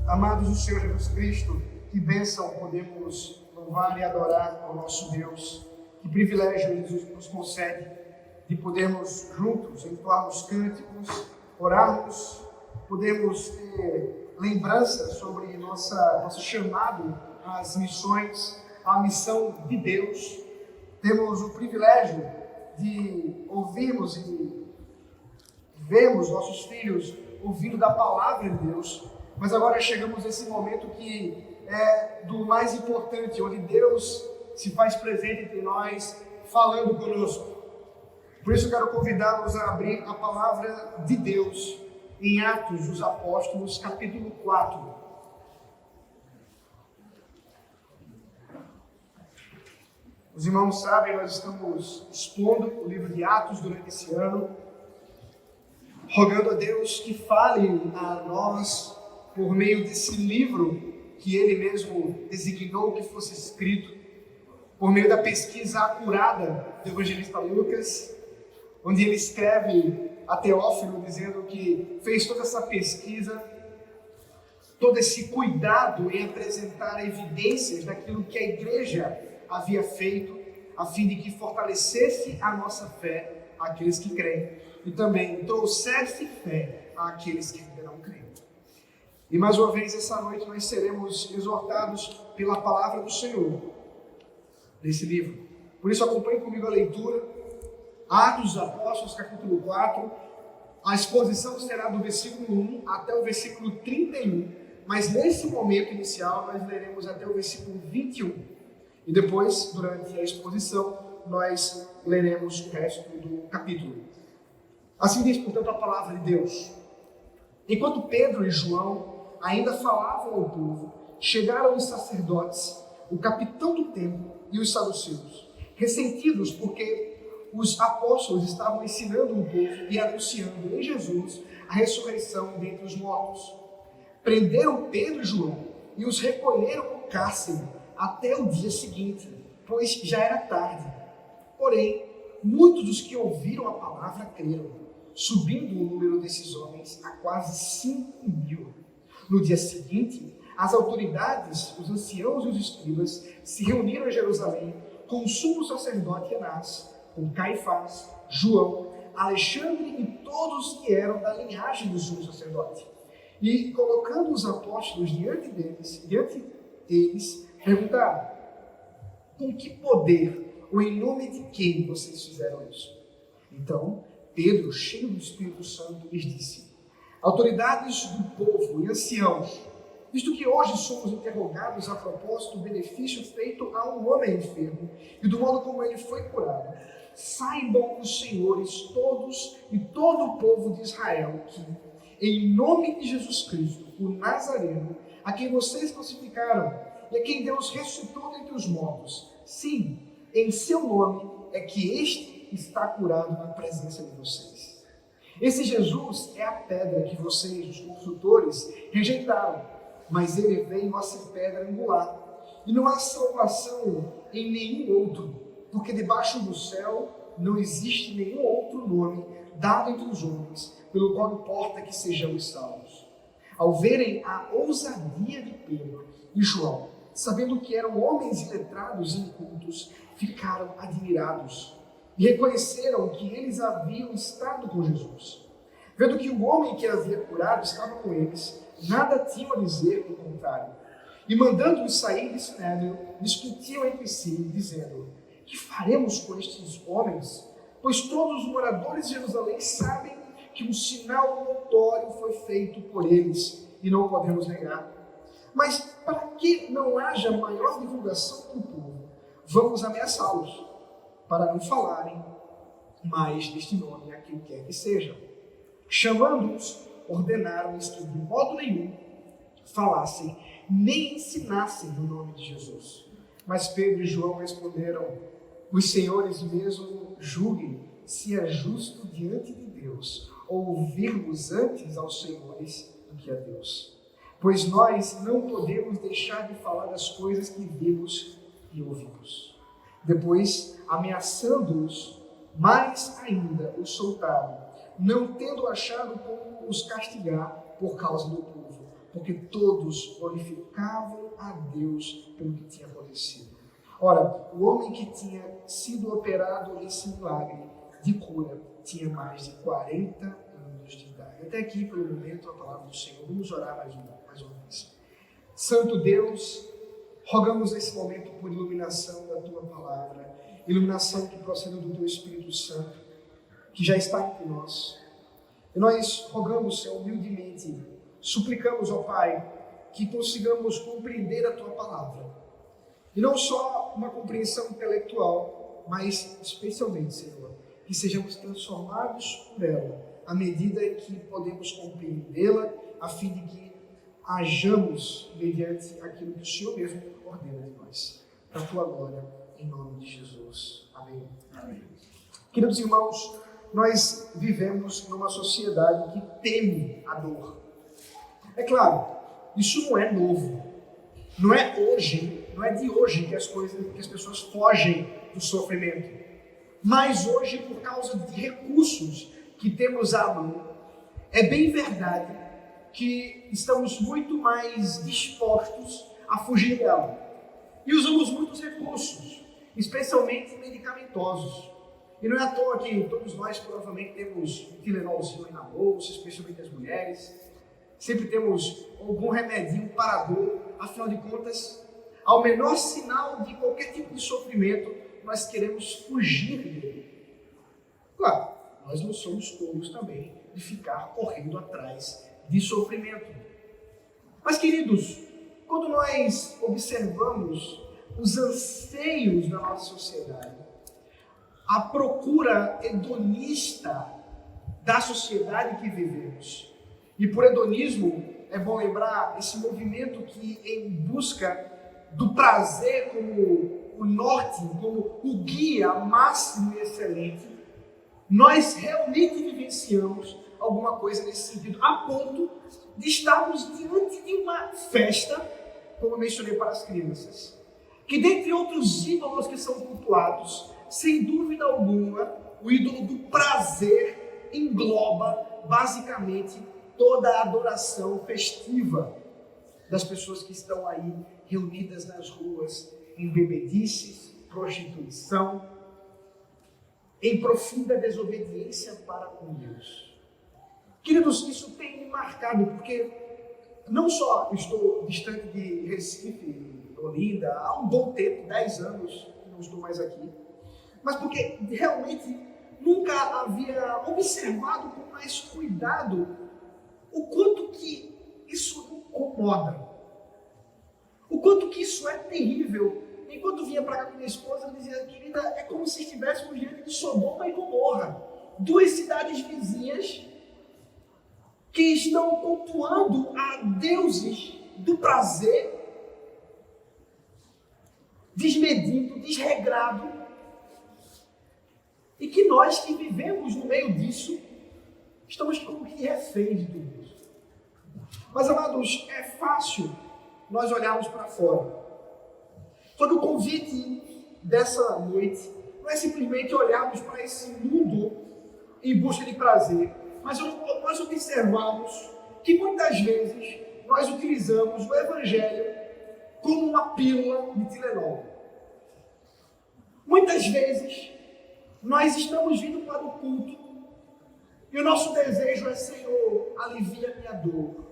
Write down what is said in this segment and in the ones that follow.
Amados do Senhor Jesus Cristo, que bênção podemos louvar e adorar ao nosso Deus. Que privilégio Jesus nos concede de podermos juntos entoarmos cânticos, orarmos, podermos ter lembranças sobre nosso chamado às missões, à missão de Deus. Temos o privilégio de ouvirmos e vermos nossos filhos ouvindo da palavra de Deus, mas agora chegamos nesse momento que é do mais importante, onde Deus se faz presente entre nós, falando conosco. Por isso eu quero convidá-los a abrir a palavra de Deus em Atos dos Apóstolos, capítulo 4. Os irmãos sabem, nós estamos expondo o livro de Atos durante esse ano, rogando a Deus que fale a nós por meio desse livro que Ele mesmo designou que fosse escrito, por meio da pesquisa acurada do evangelista Lucas, onde ele escreve a Teófilo dizendo que fez toda essa pesquisa, todo esse cuidado em apresentar evidências daquilo que a igreja havia feito, a fim de que fortalecesse a nossa fé àqueles que creem e também trouxesse fé àqueles que ainda não creem. E mais uma vez, essa noite, nós seremos exortados pela palavra do Senhor, nesse livro. Por isso, acompanhe comigo a leitura, Atos dos Apóstolos, capítulo 4. A exposição será do versículo 1 até o versículo 31, mas nesse momento inicial, nós leremos até o versículo 21. E depois, durante a exposição, nós leremos o resto do capítulo. Assim diz, portanto, a palavra de Deus. Enquanto Pedro e João ainda falavam ao povo, chegaram os sacerdotes, o capitão do templo e os saduceus, ressentidos porque os apóstolos estavam ensinando o povo e anunciando em Jesus a ressurreição dentre os mortos. Prenderam Pedro e João e os recolheram ao cárcere até o dia seguinte, pois já era tarde. Porém, muitos dos que ouviram a palavra creram, subindo o número desses homens a quase 5.000. No dia seguinte, as autoridades, os anciãos e os escribas se reuniram em Jerusalém com o sumo sacerdote Anás, com Caifás, João, Alexandre e todos que eram da linhagem do sumo sacerdote. E, colocando os apóstolos diante deles, perguntaram: com que poder ou em nome de quem vocês fizeram isso? Então, Pedro, cheio do Espírito Santo, lhes disse: autoridades do povo e anciãos, visto que hoje somos interrogados a propósito do benefício feito a um homem enfermo e do modo como ele foi curado, saibam os senhores todos e todo o povo de Israel que, em nome de Jesus Cristo, o Nazareno, a quem vocês crucificaram e a quem Deus ressuscitou dentre os mortos, sim, em seu nome é que este está curado na presença de vocês. Esse Jesus é a pedra que vocês, os construtores, rejeitaram, mas ele veio a ser pedra angular. E não há salvação em nenhum outro, porque debaixo do céu não existe nenhum outro nome dado entre os homens, pelo qual importa que sejamos salvos. Ao verem a ousadia de Pedro e João, sabendo que eram homens iletrados e incultos, ficaram admirados e reconheceram que eles haviam estado com Jesus. Vendo que o homem que havia curado estava com eles, nada tinham a dizer pelo contrário. E mandando-os sair de Sinédrio, discutiam entre si, dizendo: que faremos com estes homens? Pois todos os moradores de Jerusalém sabem que um sinal notório foi feito por eles, e não podemos negar. Mas para que não haja maior divulgação para o povo, vamos ameaçá-los, para não falarem mais deste nome a quem quer que seja. Chamando-os, ordenaram-lhes que de modo nenhum falassem, nem ensinassem no nome de Jesus. Mas Pedro e João responderam: os senhores mesmo julguem se é justo diante de Deus ouvirmos antes aos senhores do que a Deus. Pois nós não podemos deixar de falar das coisas que vimos e ouvimos. Depois, ameaçando-os, mais ainda os soltaram, não tendo achado como os castigar por causa do povo, porque todos glorificavam a Deus pelo que tinha acontecido. Ora, o homem que tinha sido operado esse milagre de cura tinha mais de 40 anos de idade. Até aqui, pelo momento, a palavra do Senhor. Vamos orar mais uma vez. Santo Deus, rogamos nesse momento por iluminação da Tua palavra, iluminação que procede do Teu Espírito Santo, que já está entre nós. E nós rogamos, Senhor, humildemente, suplicamos, ó Pai, que consigamos compreender a Tua palavra. E não só uma compreensão intelectual, mas especialmente, Senhor, que sejamos transformados por ela, à medida que podemos compreendê-la, a fim de que hajamos mediante aquilo que o Senhor mesmo ordena de nós. Para a Tua glória, em nome de Jesus. Amém. Amém. Queridos irmãos, nós vivemos numa sociedade que teme a dor. É claro, isso não é novo. Não é de hoje que as pessoas fogem do sofrimento. Mas hoje, por causa de recursos que temos à mão, é bem verdade que estamos muito mais dispostos a fugir dela. E usamos muitos recursos, especialmente medicamentosos. E não é à toa que todos nós provavelmente temos um Tilenolzinho aí na bolsa, especialmente as mulheres. Sempre temos algum remedinho para a dor. Afinal de contas, ao menor sinal de qualquer tipo de sofrimento, nós queremos fugir dele. Claro, nós não somos tolos também de ficar correndo atrás de sofrimento. Mas, queridos, quando nós observamos os anseios da nossa sociedade, a procura hedonista da sociedade que vivemos, e por hedonismo é bom lembrar esse movimento que em busca do prazer como o norte, como o guia máximo e excelente, nós realmente vivenciamos alguma coisa nesse sentido, a ponto de estarmos diante de uma festa, como eu mencionei para as crianças, que dentre outros ídolos que são cultuados, sem dúvida alguma, o ídolo do prazer engloba basicamente toda a adoração festiva das pessoas que estão aí reunidas nas ruas, em bebedices, prostituição, em profunda desobediência para com Deus. Queridos, isso tem me marcado, porque não só estou distante de Recife, Olinda, há um bom tempo, 10 anos que não estou mais aqui, mas porque realmente nunca havia observado com mais cuidado o quanto que isso incomoda, o quanto que isso é terrível. Enquanto vinha para cá com minha esposa, eu dizia, querida, é como se estivéssemos diante de Sodoma e Gomorra, duas cidades vizinhas que estão cultuando a deuses do prazer, desmedido, desregrado, e que nós que vivemos no meio disso, estamos como que reféns de tudo isso. Mas, amados, é fácil nós olharmos para fora. Todo o convite dessa noite não é simplesmente olharmos para esse mundo em busca de prazer, mas nós observamos que muitas vezes nós utilizamos o Evangelho como uma pílula de Tilenol. Muitas vezes nós estamos vindo para o culto e o nosso desejo é: Senhor, alivia minha dor,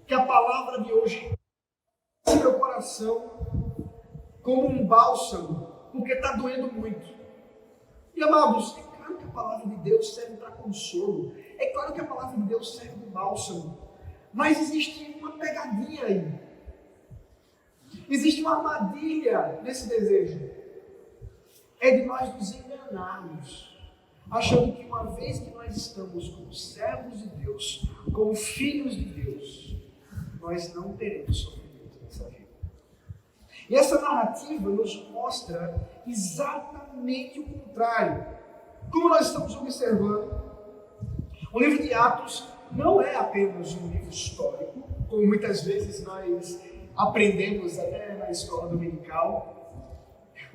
que a palavra de hoje em meu coração como um bálsamo, porque está doendo muito. E, amados, é claro que a palavra de Deus serve para consolo, é claro que a palavra de Deus serve de bálsamo, mas existe uma pegadinha aí, existe uma armadilha nesse desejo, é de nós nos enganarmos, achando que uma vez que nós estamos como servos de Deus, como filhos de Deus, nós não teremos sofrimento nessa vida. E essa narrativa nos mostra exatamente o contrário. Como nós estamos observando, o livro de Atos não é apenas um livro histórico, como muitas vezes nós aprendemos até na escola dominical.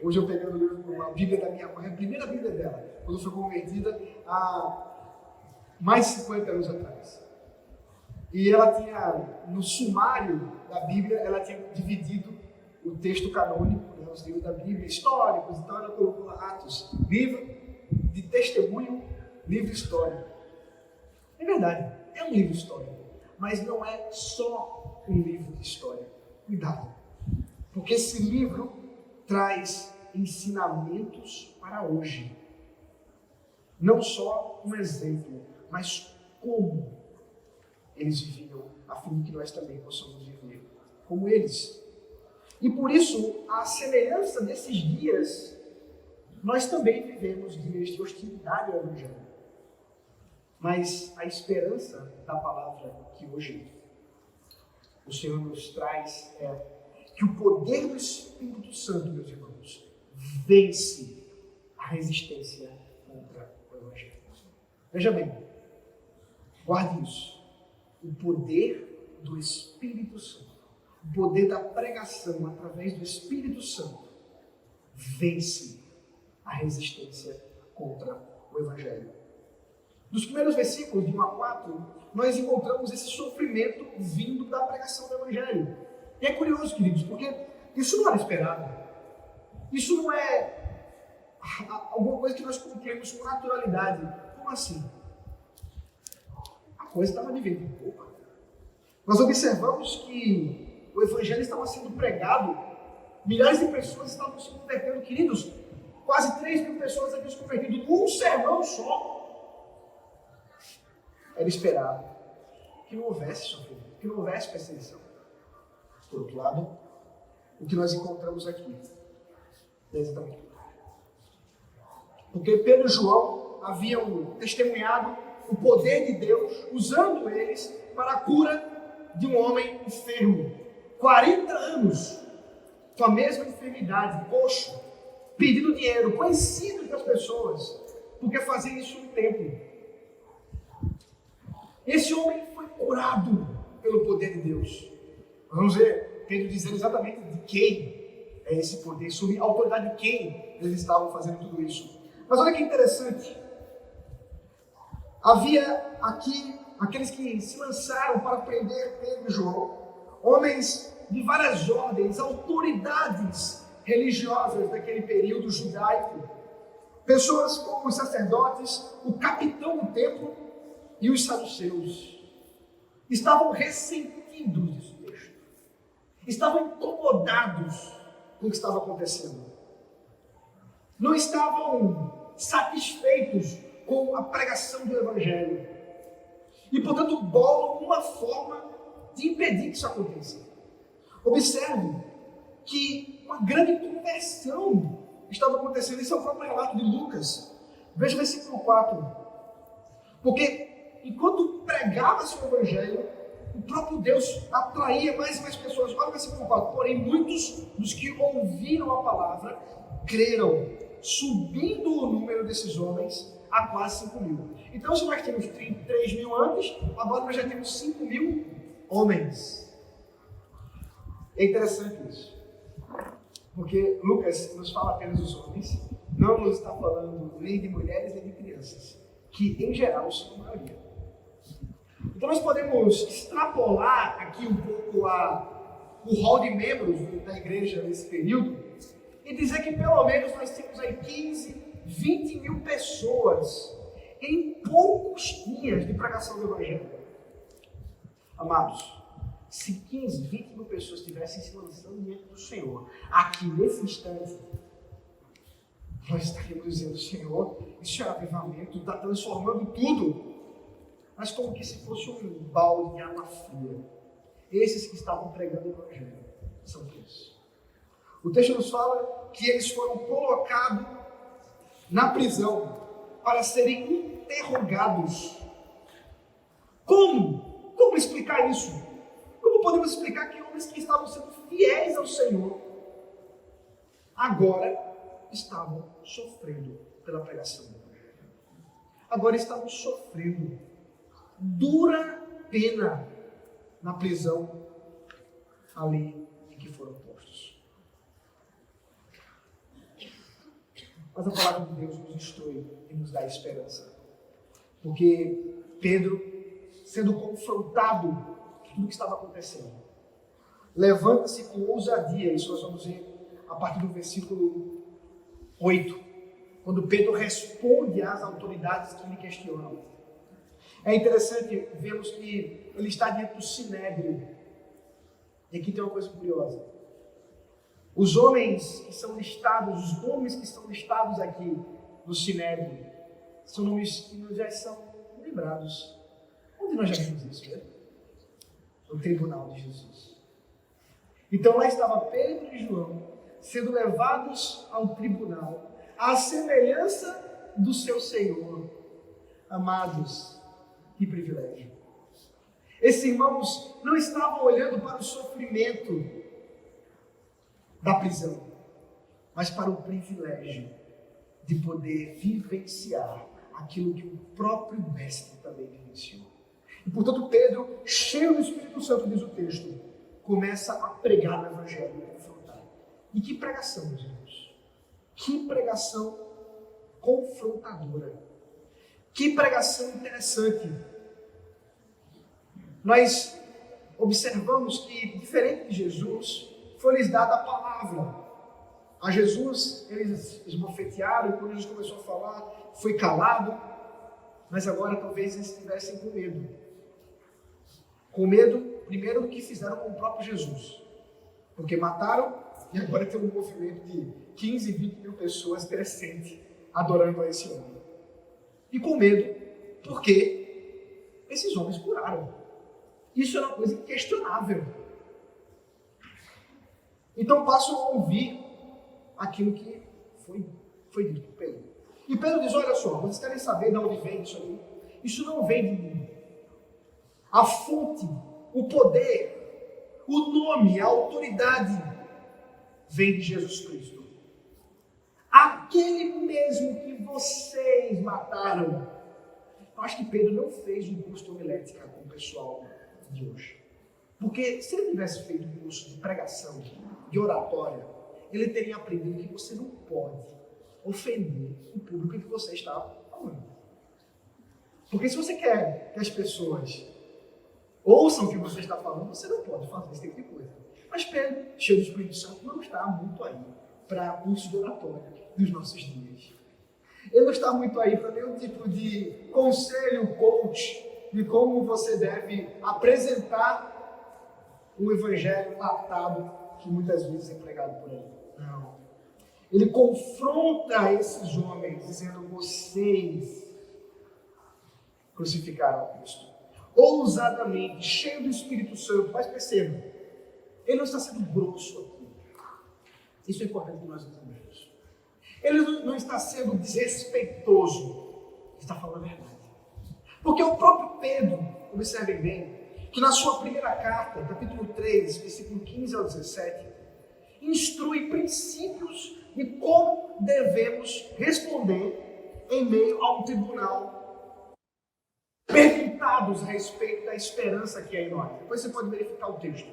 Hoje eu pegando uma Bíblia da minha mãe, a primeira Bíblia dela, quando foi convertida há mais de 50 anos atrás. E ela tinha, no sumário da Bíblia, ela tinha dividido o texto canônico, né, os livros da Bíblia, históricos, então ela colocou lá Atos, livro de testemunho, livro histórico. É verdade, é um livro histórico, mas não é só um livro de história. Cuidado, porque esse livro traz ensinamentos para hoje. Não só um exemplo, mas como eles viviam, a fim de que nós também possamos viver como eles. E por isso, a semelhança desses dias, nós também vivemos dias de hostilidade ao Evangelho. Mas a esperança da palavra que hoje o Senhor nos traz é que o poder do Espírito Santo, meus irmãos, vence a resistência contra o Evangelho. Veja bem, guarde isso. O poder do Espírito Santo, o poder da pregação através do Espírito Santo, vence a resistência contra o Evangelho. Nos primeiros versículos, de 1 a 4, nós encontramos esse sofrimento vindo da pregação do Evangelho. E é curioso, queridos, porque isso não era esperado. Isso não é alguma coisa que nós cumprimos com naturalidade. Como assim? A coisa estava dividida um pouco. Nós observamos que o Evangelho estava sendo pregado, milhares de pessoas estavam se convertendo, queridos. Quase 3.000 pessoas haviam se convertido num sermão só. Era esperado que não houvesse sofrimento, que não houvesse perseguição. Por outro lado, o que nós encontramos aqui é exatamente o contrário. Porque Pedro e João haviam testemunhado o poder de Deus, usando eles para a cura de um homem enfermo. 40 anos com a mesma enfermidade, coxo, pedindo dinheiro, conhecido das pessoas, porque fazia isso no templo. Esse homem foi curado pelo poder de Deus. Vamos ver Pedro dizendo exatamente de quem é esse poder, sobre a autoridade de quem eles estavam fazendo tudo isso. Mas olha que interessante. Havia aqui aqueles que se lançaram para prender Pedro e João, homens de várias ordens, autoridades religiosas daquele período judaico, pessoas como os sacerdotes, o capitão do templo e os saduceus. Estavam ressentidos desse texto, estavam incomodados com o que estava acontecendo, não estavam satisfeitos com a pregação do Evangelho e, portanto, bolam uma forma de impedir que isso aconteça. Observe que uma grande conversão estava acontecendo. Isso é o próprio relato de Lucas. Veja o versículo 4. Porque enquanto pregava-se o Evangelho, o próprio Deus atraía mais e mais pessoas. Olha o versículo 4. Porém, muitos dos que ouviram a palavra creram, subindo o número desses homens a quase 5.000. Então, se nós temos 3.000 antes, agora nós já temos 5.000 homens. É interessante isso, porque Lucas nos fala apenas dos homens, não nos está falando nem de mulheres nem de crianças, que em geral são a maioria. Então nós podemos extrapolar aqui um pouco o rol de membros da igreja nesse período e dizer que pelo menos nós temos aí 20.000 pessoas em poucos dias de pregação do Evangelho. Amados, se 20.000 pessoas estivessem se lançando diante do Senhor, aqui nesse instante, nós estaríamos dizendo: Senhor, isso é avivamento, está transformando tudo. Mas como que se fosse um balde de água fria. Esses que estavam pregando o Evangelho são presos. O texto nos fala que eles foram colocados na prisão para serem interrogados. Como? Como explicar isso? Como podemos explicar que homens que estavam sendo fiéis ao Senhor agora estavam sofrendo pela pregação do Evangelho? Agora estavam sofrendo dura pena na prisão ali em que foram postos. Mas a palavra de Deus nos instrui e nos dá esperança. Porque Pedro sendo confrontado com tudo que estava acontecendo, levanta-se com ousadia, isso nós vamos ver a partir do versículo 8, quando Pedro responde às autoridades que lhe questionam. É interessante vermos que ele está diante do Sinédrio. E aqui tem uma coisa curiosa. Os homens que são listados, os nomes que são listados aqui no Sinédrio, são nomes que já são lembrados. Onde nós já vimos isso, né? No tribunal de Jesus. Então lá estava Pedro e João sendo levados ao tribunal, à semelhança do seu Senhor. Amados, que privilégio. Esses irmãos não estavam olhando para o sofrimento da prisão, mas para o privilégio de poder vivenciar aquilo que o próprio Mestre também vivenciou. E portanto Pedro, cheio do Espírito Santo, diz o texto, começa a pregar o Evangelho e confrontar. E que pregação, meus irmãos! Que pregação confrontadora! Que pregação interessante! Nós observamos que, diferente de Jesus, foi-lhes dada a palavra. A Jesus, eles esbofetearam, e quando Jesus começou a falar, foi calado, mas agora talvez eles estivessem com medo. Com medo, primeiro, do que fizeram com o próprio Jesus. Porque mataram, e agora tem um movimento de 15, 20 mil pessoas crescente, adorando a esse homem. E com medo, porque esses homens curaram. Isso é uma coisa inquestionável. Então passam a ouvir aquilo que foi dito por Pedro. E Pedro diz, olha só, vocês querem saber de onde vem isso aí? Isso não vem de mim. A fonte, o poder, o nome, a autoridade vem de Jesus Cristo. Aquele mesmo que vocês mataram. Eu acho que Pedro não fez um curso de homilética com o pessoal de hoje. Porque se ele tivesse feito um curso de pregação, de oratória, ele teria aprendido que você não pode ofender o público em que você está falando. Porque se você quer que as pessoas ouçam o que você está falando, você não pode fazer esse tipo de coisa. Mas Pedro, cheio do Espírito Santo, não está muito aí para curso de oratória dos nossos dias. Ele não está muito aí para nenhum tipo de conselho, coach, de como você deve apresentar um evangelho enlatado que muitas vezes é pregado por aí. Não. Ele confronta esses homens dizendo, vocês crucificaram a Cristo. Ousadamente, cheio do Espírito Santo. Mas percebam, ele não está sendo grosso aqui. Isso é importante que nós entendamos. Ele não está sendo desrespeitoso. Ele está falando a verdade. Porque o próprio Pedro, observem bem, que na sua primeira carta, capítulo 3, versículo 15 ao 17, instrui princípios de como devemos responder em meio a um tribunal, perguntados a respeito da esperança que é em nós. Depois você pode verificar o texto.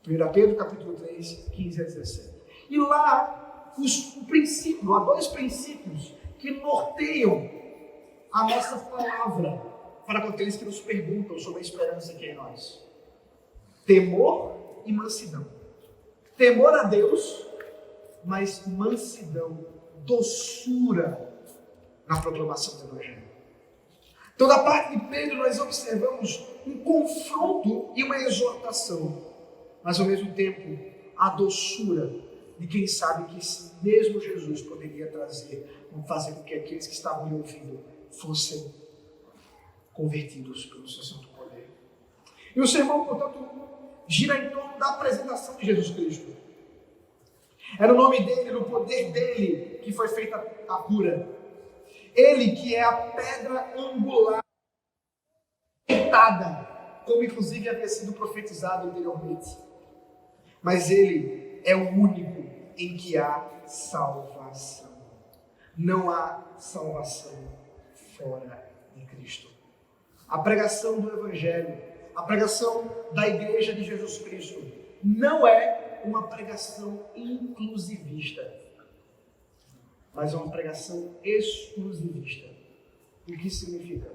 1 Pedro, capítulo 3, 15 a 17. E lá, há dois princípios que norteiam a nossa palavra para aqueles que nos perguntam sobre a esperança que é em nós. Temor e mansidão. Temor a Deus, mas mansidão, doçura na proclamação do Evangelho. Então, da parte de Pedro, nós observamos um confronto e uma exortação, mas ao mesmo tempo, a doçura de quem sabe que esse mesmo Jesus poderia fazer com que aqueles que estavam lhe ouvindo fossem convertidos pelo seu santo poder. E o sermão, portanto, gira em torno da apresentação de Jesus Cristo. É no nome dele, no poder dele, que foi feita a cura. Ele que é a pedra angular, como inclusive havia sido profetizado anteriormente. Mas ele é o único em que há salvação. Não há salvação fora de Cristo. A pregação do Evangelho, a pregação da Igreja de Jesus Cristo, não é uma pregação inclusivista, mas é uma pregação exclusivista. O que significa?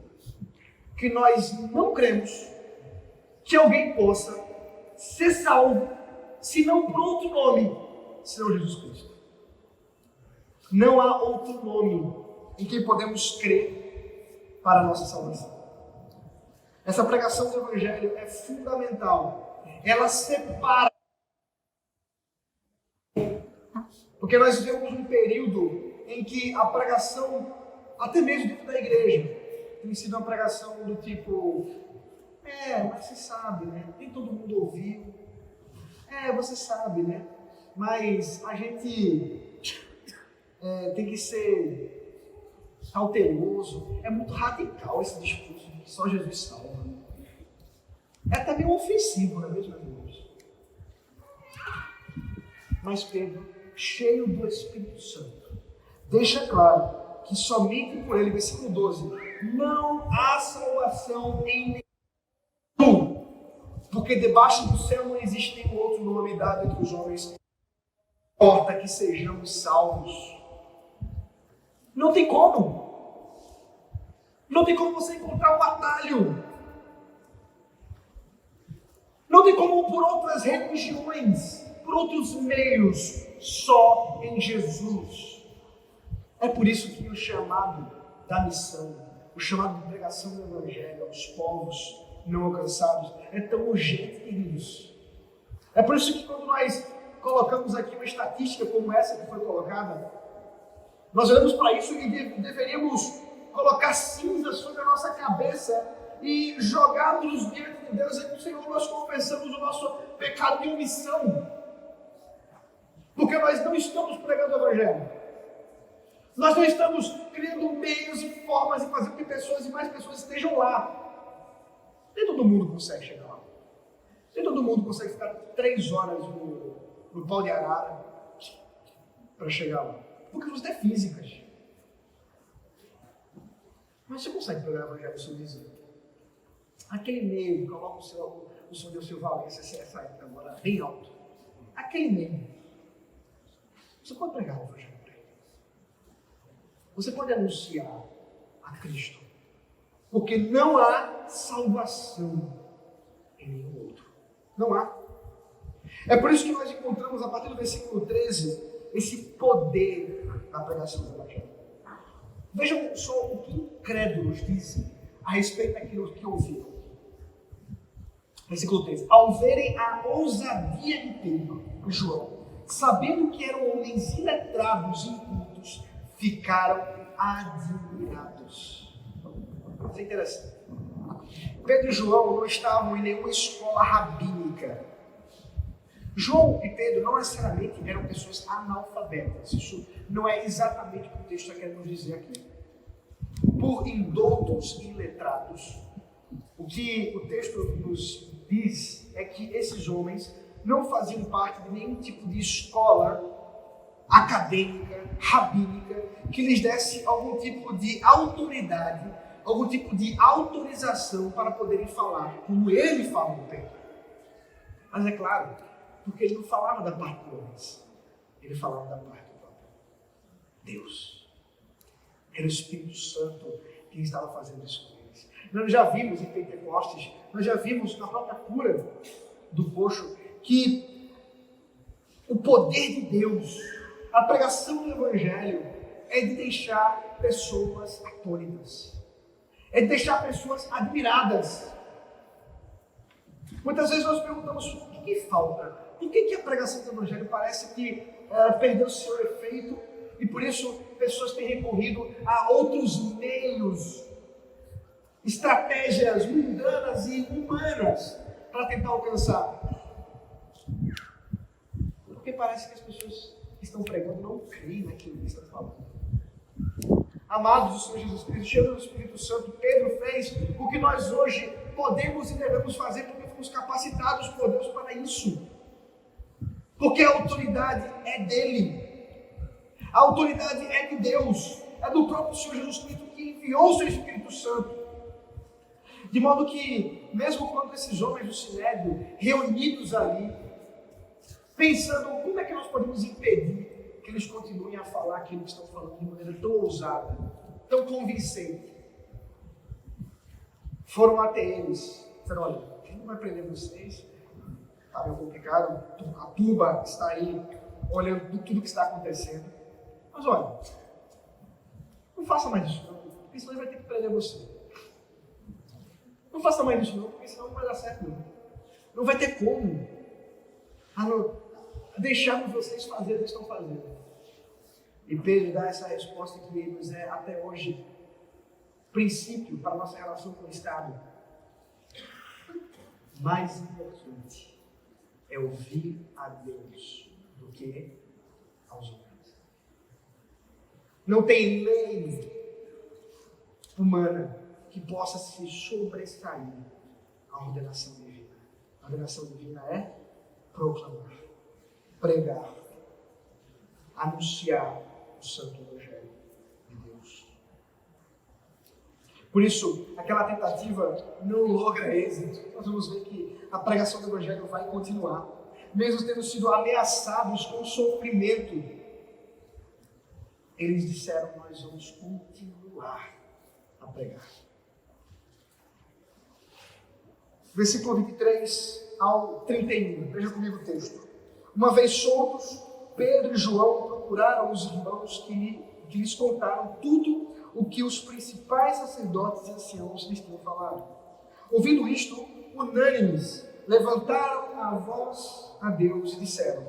que nós não cremos que alguém possa ser salvo, se não por outro nome, senão Jesus Cristo. Não há outro nome em quem podemos crer para a nossa salvação. Essa pregação do Evangelho é fundamental. Ela separa. Porque nós vivemos um período em que a pregação, até mesmo dentro da igreja, tem sido uma pregação do tipo: mas você sabe, né? Nem todo mundo ouviu. Você sabe, né? Mas a gente tem que ser cauteloso. É muito radical esse discurso de que só Jesus salva. É até meio ofensivo, não é mesmo, amigos? Mas Pedro, cheio do Espírito Santo, deixa claro que somente por ele, versículo 12, não há salvação em nenhum, porque debaixo do céu não existe nenhum outro nome dado entre os homens, importa que sejamos salvos. Não tem como. Não tem como você encontrar um atalho. Não tem como por outras religiões, por outros meios, só em Jesus. É por isso que o chamado da missão, o chamado de pregação do Evangelho aos povos não alcançados é tão urgente, queridos. É por isso que quando nós colocamos aqui uma estatística como essa que foi colocada, nós olhamos para isso e deveríamos colocar cinzas sobre a nossa cabeça e jogarmos diante de Deus e dizer: Senhor, nós confessamos o nosso pecado de omissão, porque nós não estamos pregando o Evangelho. Nós não estamos criando meios e formas de fazer com que pessoas e mais pessoas estejam lá. Nem todo mundo consegue chegar lá. Nem todo mundo consegue ficar 3 horas no pau de arara para chegar lá. Porque você é físicas. Mas você consegue pregar o Evangelho no seu vizinho. Aquele meio, coloca o som do seu Valência, essa época agora bem alto. Aquele meio. Você pode pregar o Evangelho para ele. Você pode anunciar a Cristo. Porque não há salvação em nenhum outro. Não há. É por isso que nós encontramos, a partir do versículo 13, esse poder da pregação do Evangelho. Vejam só o que incrédulos dizem a respeito daquilo que ouviram. Versículo 13. Ao verem a ousadia de Pedro e João, sabendo que eram homens iletrados e incultos, ficaram admirados. Isso é interessante. Pedro e João não estavam em nenhuma escola rabínica. João e Pedro não necessariamente eram pessoas analfabetas. Isso não é exatamente o que o texto está querendo nos dizer aqui. Por indoutos e iletrados, o que o texto nos diz é que esses homens não faziam parte de nenhum tipo de escola acadêmica, rabínica, que lhes desse algum tipo de autoridade, algum tipo de autorização para poderem falar, como ele fala no Pedro. Mas é claro, porque ele não falava da parte de homens, ele falava da parte do próprio Deus. Era o Espírito Santo que estava fazendo isso com eles. Nós já vimos em Pentecostes, nós já vimos na própria cura do coxo, que o poder de Deus, a pregação do Evangelho, é de deixar pessoas atônitas, é de deixar pessoas admiradas. Muitas vezes nós perguntamos: o que falta? Por que a pregação do Evangelho parece que perdeu seu efeito e por isso pessoas têm recorrido a outros meios, estratégias mundanas e humanas para tentar alcançar? Porque parece que as pessoas que estão pregando não creem naquilo que estão falando. Amados do Senhor Jesus Cristo, cheios do Espírito Santo, Pedro fez o que nós hoje podemos e devemos fazer porque fomos capacitados por Deus para isso. Porque a autoridade é dele. A autoridade é de Deus. É do próprio Senhor Jesus Cristo que enviou o seu Espírito Santo. De modo que, mesmo quando esses homens do Sinédrio, reunidos ali, pensando como é que nós podemos impedir que eles continuem a falar aquilo que estão falando de maneira tão ousada, tão convincente, foram até eles. Disseram, olha, a gente não vai prender vocês, tá meio complicado, a turba está aí olhando tudo que está acontecendo. Mas olha, não faça mais isso não, porque senão ele vai ter que prender você. Não faça mais isso não, porque senão não vai dar certo não. Não vai ter como deixarmos vocês fazer o que estão fazendo. E Pedro dá essa resposta que nos é até hoje princípio para a nossa relação com o Estado. Mais importante é ouvir a Deus do que aos homens. Não tem lei humana que possa se sobressair à ordenação divina. A ordenação divina é proclamar, pregar, anunciar o Santo Evangelho de Deus. Por isso, aquela tentativa não logra êxito. Nós vamos ver que a pregação do Evangelho vai continuar, mesmo tendo sido ameaçados com sofrimento. Eles disseram, nós vamos continuar a pregar. Versículo 23 ao 31, veja comigo o texto. Uma vez soltos, Pedro e João procuraram os irmãos que lhes contaram tudo o que os principais sacerdotes e anciãos lhes tinham falado. Ouvindo isto, unânimes, levantaram a voz a Deus e disseram,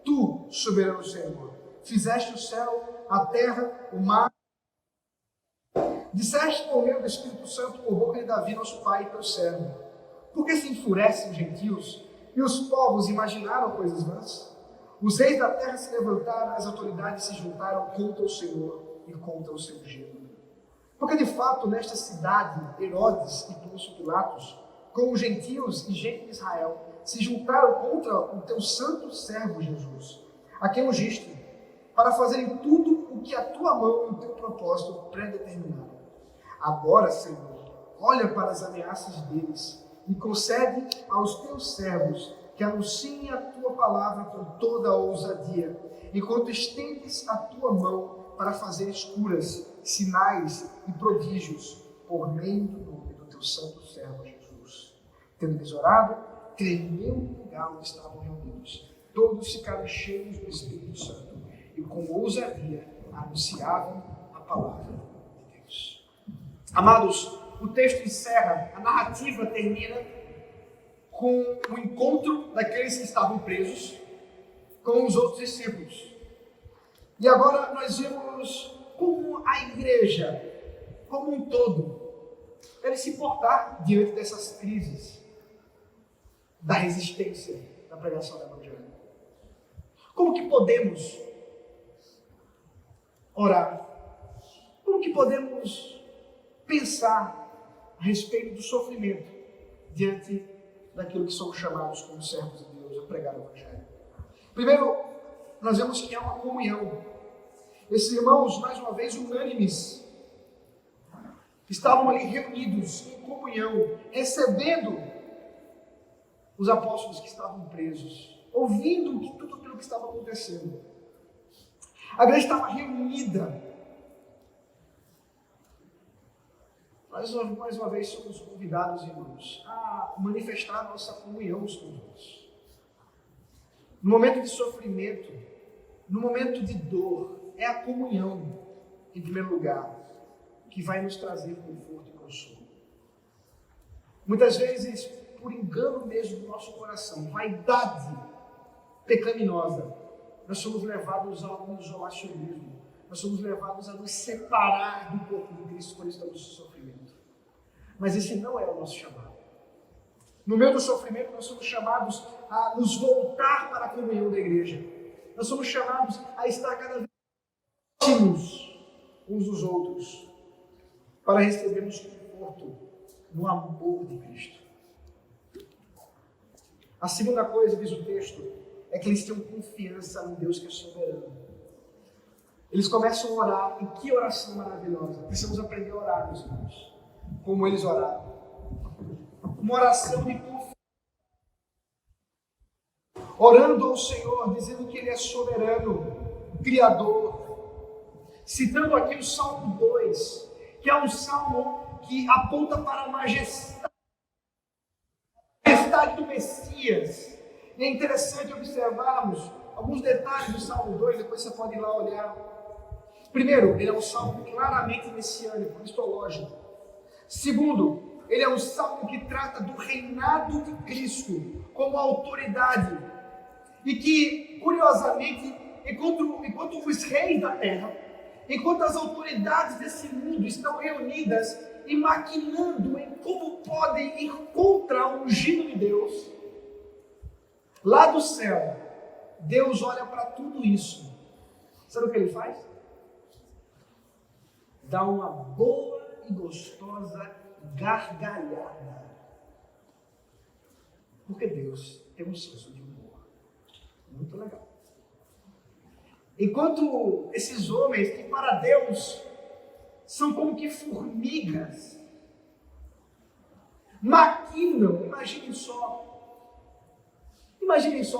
Tu, soberano Senhor, fizeste o céu, a terra, o mar, disseste por meio do Espírito Santo por boca de Davi, nosso pai, teu servo. Por que se enfurecem os gentios e os povos imaginaram coisas vãs? Os reis da terra se levantaram, as autoridades se juntaram contra o Senhor e contra o seu ungido. Porque de fato nesta cidade, Herodes e Pôncio Pilatos, com os gentios e gente de Israel, se juntaram contra o teu santo servo Jesus, a quem ungiste, para fazerem tudo o que a tua mão e o teu propósito predeterminaram. Agora, Senhor, olha para as ameaças deles e concede aos teus servos que anunciem a tua palavra com toda a ousadia, enquanto estendes a tua mão para fazer curas, sinais e prodígios, por meio do nome do teu santo servo Jesus. Tendo-lhes orado, tremeu o lugar onde estavam reunidos. Todos ficaram cheios do Espírito Santo e com ousadia anunciavam a palavra de Deus. Amados, o texto encerra, a narrativa termina com o encontro daqueles que estavam presos com os outros discípulos. E agora nós vemos como a igreja, como um todo, deve se portar diante dessas crises da resistência da pregação do Evangelho. Como que podemos orar? Como que podemos pensar a respeito do sofrimento diante daquilo que somos chamados como servos de Deus a pregar o Evangelho? Primeiro, nós vemos que há uma comunhão. Esses irmãos, mais uma vez, unânimes, estavam ali reunidos em comunhão, recebendo os apóstolos que estavam presos, ouvindo tudo aquilo que estava acontecendo. A igreja estava reunida. Nós, mais uma vez, somos convidados, irmãos, a manifestar a nossa comunhão uns com os outros. No momento de sofrimento, no momento de dor, é a comunhão, em primeiro lugar, que vai nos trazer conforto e consolo. Muitas vezes, por engano mesmo do nosso coração, vaidade pecaminosa, nós somos levados ao isolacionismo, nós somos levados a nos separar do corpo de Cristo quando estamos em sofrimento. Mas esse não é o nosso chamado. No meio do sofrimento, nós somos chamados a nos voltar para a comunhão da igreja. Nós somos chamados a estar cada vez próximos uns dos outros, para recebermos conforto no amor de Cristo. A segunda coisa, diz o texto, é que eles tinham confiança no Deus que é soberano. Eles começam a orar, e que oração maravilhosa. Precisamos aprender a orar, meus irmãos, como eles oraram. Uma oração de confiança. Orando ao Senhor, dizendo que Ele é soberano, Criador. Citando aqui o Salmo 2, que é um salmo que aponta para a majestade do Messias. E é interessante observarmos alguns detalhes do Salmo 2, depois você pode ir lá olhar. Primeiro, ele é um salmo claramente messiânico, cristológico. Segundo, ele é um salmo que trata do reinado de Cristo como autoridade. E que, curiosamente, enquanto os reis da terra, enquanto as autoridades desse mundo estão reunidas e maquinando em como podem ir contra o ungido de Deus, lá do céu, Deus olha para tudo isso. Sabe o que ele faz? Dá uma boa e gostosa gargalhada. Porque Deus tem um senso de humor muito legal. Enquanto esses homens que para Deus são como que formigas, maquinam, imaginem só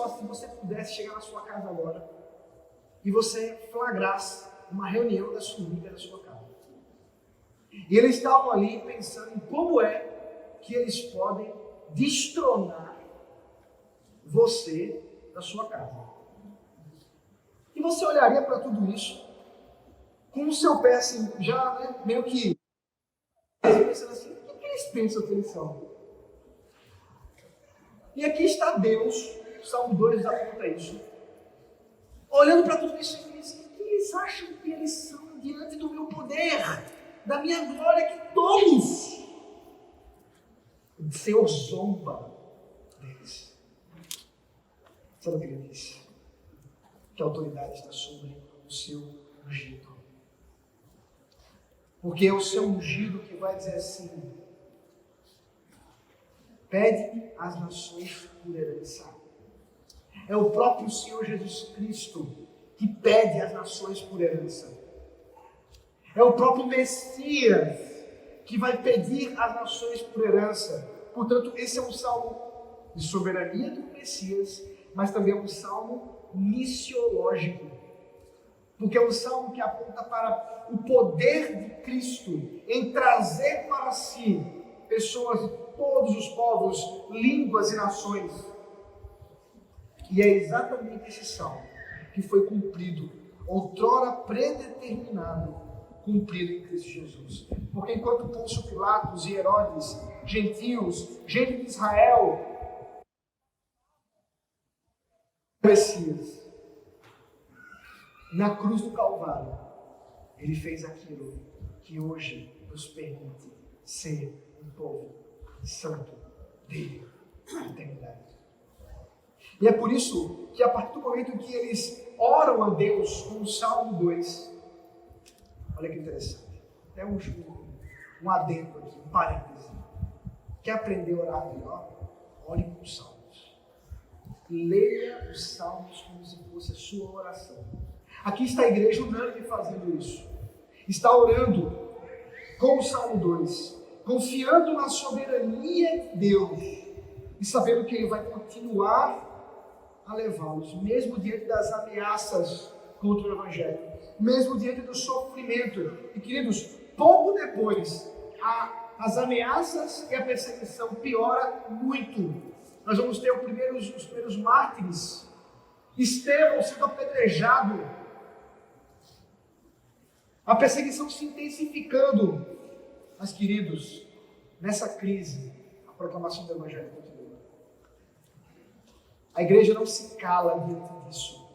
se você pudesse chegar na sua casa agora e você flagrasse uma reunião das formigas da sua casa. E eles estavam ali pensando em como é que eles podem destronar você da sua casa. E você olharia para tudo isso com o seu pé assim, já meio que pensando assim, o que eles pensam que eles são? E aqui está Deus, o Salmo 2 aponta isso, olhando para tudo isso e diz, o que eles acham que eles são diante do meu poder, da minha glória, que tolos! O Senhor zomba deles. Sabe o que ele disse? Que a autoridade está sobre o seu ungido. Porque é o seu ungido que vai dizer assim, pede às nações por herança. É o próprio Senhor Jesus Cristo que pede às nações por herança. É o próprio Messias que vai pedir às nações por herança. Portanto, esse é um salmo de soberania do Messias, mas também é um salmo missiológico. Porque é um salmo que aponta para o poder de Cristo em trazer para si pessoas de todos os povos, línguas e nações. E é exatamente esse salmo que foi cumprido, outrora predeterminado, cumprido em Cristo Jesus. Porque enquanto Pôncio Pilatos e Herodes, gentios, gente de Israel, Messias, na cruz do Calvário, ele fez aquilo que hoje nos permite ser um povo santo dele na eternidade. E é por isso que a partir do momento que eles oram a Deus com o Salmo 2, olha que interessante, até um adendo aqui, um parêntese. Quer aprender a orar melhor? Ore com os Salmos. Leia os Salmos como se fosse a sua oração. Aqui está a igreja unânime fazendo isso. Está orando com o Salmo 2, confiando na soberania de Deus e sabendo que Ele vai continuar a levá-los, mesmo diante das ameaças contra o Evangelho, mesmo diante do sofrimento. E queridos, pouco depois, as ameaças e a perseguição piora muito. Nós vamos ter os primeiros mártires, Estevão sendo apedrejado, a perseguição se intensificando. Mas, queridos, nessa crise, a proclamação do Evangelho continua. A igreja não se cala diante disso.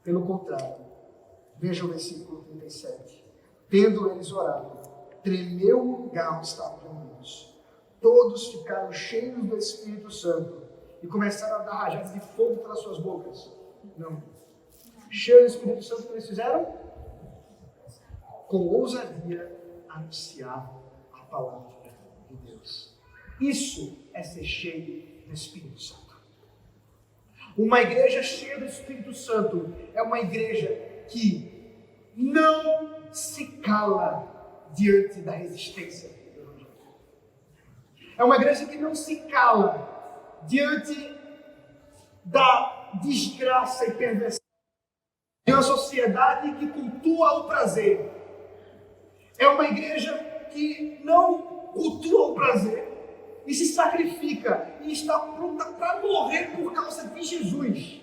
Pelo contrário, veja o versículo 37. Tendo eles orado, tremeu o lugar onde estavam reunidos. Todos ficaram cheios do Espírito Santo e começaram a dar rajadas de fogo pelas suas bocas. Não. Cheios do Espírito Santo, o que eles fizeram? Com ousadia, anunciavam a palavra de Deus. Isso é ser cheio do Espírito Santo. Uma igreja cheia do Espírito Santo é uma igreja que não se cala diante da resistência. É uma igreja que não se cala diante da desgraça e perversão de uma sociedade que cultua o prazer. É uma igreja que não cultua o prazer e se sacrifica e está pronta para morrer por causa de Jesus.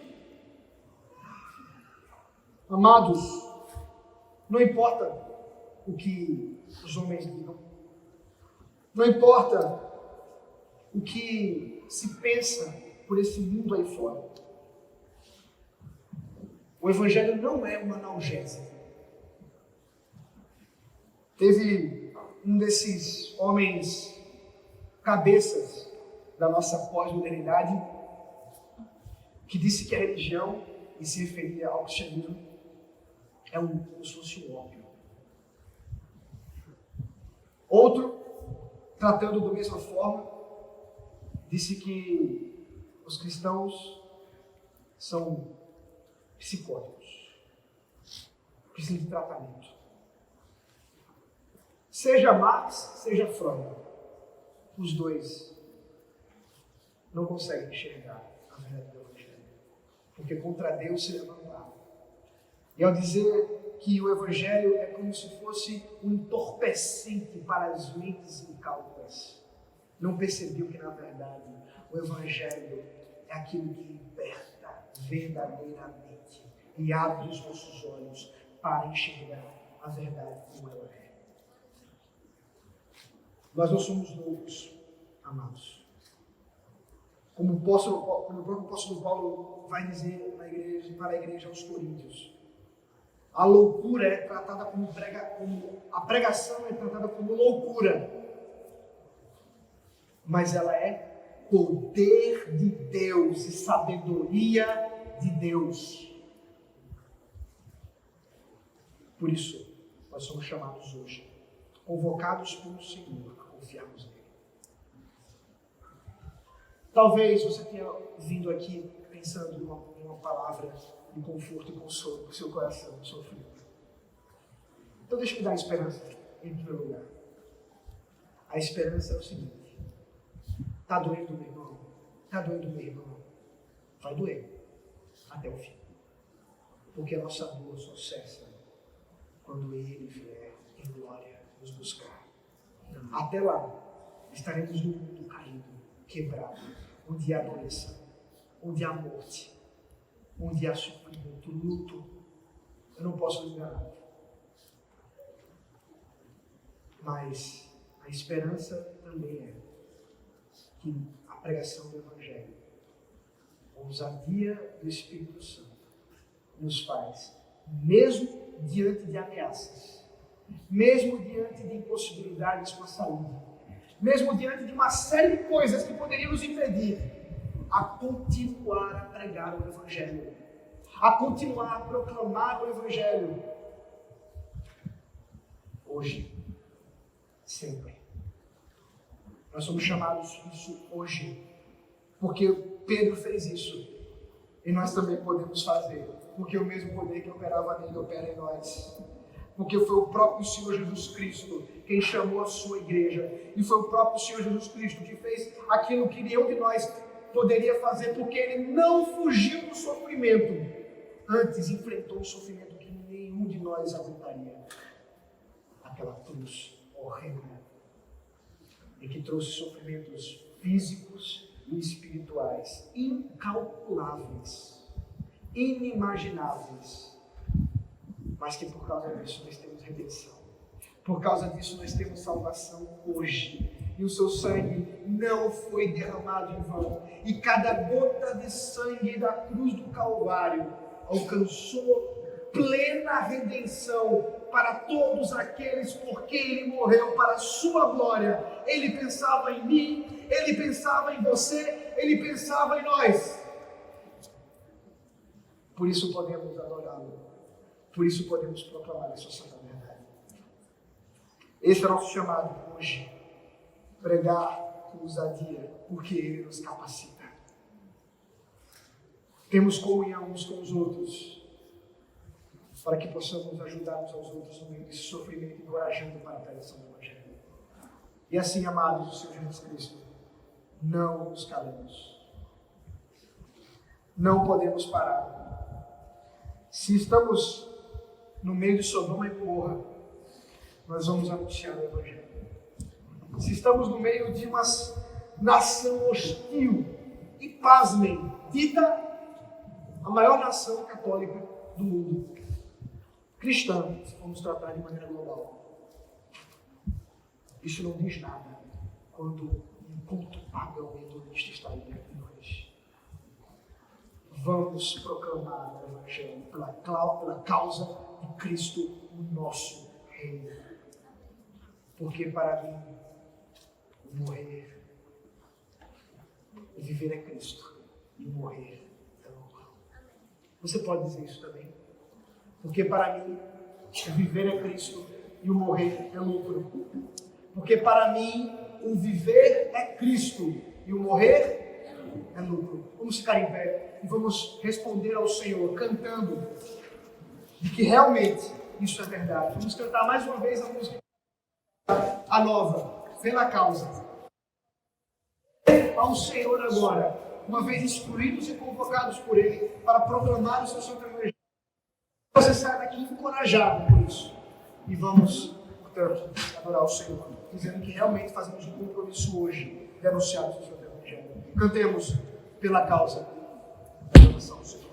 Amados, não importa o que os homens digam, não importa o que se pensa por esse mundo aí fora. O Evangelho não é uma analgésica. Teve um desses homens cabeças da nossa pós-modernidade que disse que a religião, e se referia ao cristianismo, é como se fosse um ópio. Outro, tratando da mesma forma, disse que os cristãos são psicóticos, precisam de tratamento. Seja Marx, seja Freud, os dois não conseguem enxergar a verdade do Evangelho, porque contra Deus se levantaram. E ao dizer que o Evangelho é como se fosse um entorpecente para as mentes incautas, não percebeu que, na verdade, o Evangelho é aquilo que liberta verdadeiramente e abre os nossos olhos para enxergar a verdade como ela é. Nós não somos loucos, amados. Como o próprio apóstolo Paulo vai dizer para a igreja aos Coríntios, a loucura é tratada a pregação é tratada como loucura, mas ela é poder de Deus e sabedoria de Deus. Por isso, nós somos chamados hoje, convocados pelo Senhor, a confiarmos nele. Talvez você tenha vindo aqui pensando em uma palavra de conforto e consolo para o seu coração sofrido. Então deixa eu me dar esperança em primeiro lugar. A esperança é o seguinte: está doendo, meu irmão? Está doendo, meu irmão? Vai doer até o fim. Porque a nossa dor só cessa quando Ele vier em glória nos buscar. Até lá, estaremos no mundo caído, quebrado, onde há doença, onde há morte, onde há sofrimento, luto. Eu não posso me enganar. Mas a esperança também é que a pregação do Evangelho, a ousadia do Espírito Santo, nos faz, mesmo diante de ameaças, mesmo diante de impossibilidades com a saúde, mesmo diante de uma série de coisas que poderiam nos impedir, a continuar a pregar o Evangelho, a continuar a proclamar o Evangelho, hoje, sempre. Nós somos chamados isso hoje, porque Pedro fez isso, e nós também podemos fazer, porque o mesmo poder que operava nele opera em nós. Porque foi o próprio Senhor Jesus Cristo quem chamou a sua igreja, e foi o próprio Senhor Jesus Cristo que fez aquilo que nenhum de nós poderia fazer, porque Ele não fugiu do sofrimento, antes enfrentou um sofrimento que nenhum de nós aguentaria. Aquela cruz horrenda, em que trouxe sofrimentos físicos e espirituais incalculáveis, inimagináveis, mas que por causa disso nós temos redenção, por causa disso nós temos salvação hoje, e o seu sangue não foi derramado em vão, e cada gota de sangue da cruz do Calvário alcançou plena redenção para todos aqueles por quem Ele morreu, para a sua glória. Ele pensava em mim, Ele pensava em você, Ele pensava em nós. Por isso podemos adorá-lo, por isso podemos proclamar a sua santa verdade. Esse é o nosso chamado hoje, pregar com ousadia, porque Ele nos capacita. Temos comunhão uns com os outros, para que possamos ajudar uns aos outros no meio desse sofrimento, encorajando para a pregação do Evangelho. E assim, amados do Senhor Jesus Cristo, não nos calemos. Não podemos parar. Se estamos no meio de Sodoma e Gomorra, nós vamos anunciar o Evangelho. se estamos no meio de uma nação hostil e, pasmem, dita a maior nação católica do mundo, cristã, se formos tratar de maneira global, isso não diz nada quando um culto pagão metodista está aí perto de nós. Vamos proclamar o Evangelho pela causa de Cristo, o nosso Rei. Porque para mim, morrer e viver é Cristo, e morrer é lucro. Você pode dizer isso também? Porque para mim, o viver é Cristo e o morrer é lucro. Porque para mim, o viver é Cristo e o morrer é lucro. Vamos ficar em pé e vamos responder ao Senhor cantando de que realmente isso é verdade. Vamos cantar mais uma vez a música, a nova, pela causa. Ao Senhor agora, uma vez escolhidos e convocados por Ele para proclamar o seu santo evangelho. Você sai daqui encorajado por isso. E vamos, portanto, adorar o Senhor, dizendo que realmente fazemos um compromisso hoje de anunciar o seu santo evangelho. Cantemos pela causa da salvação do Senhor.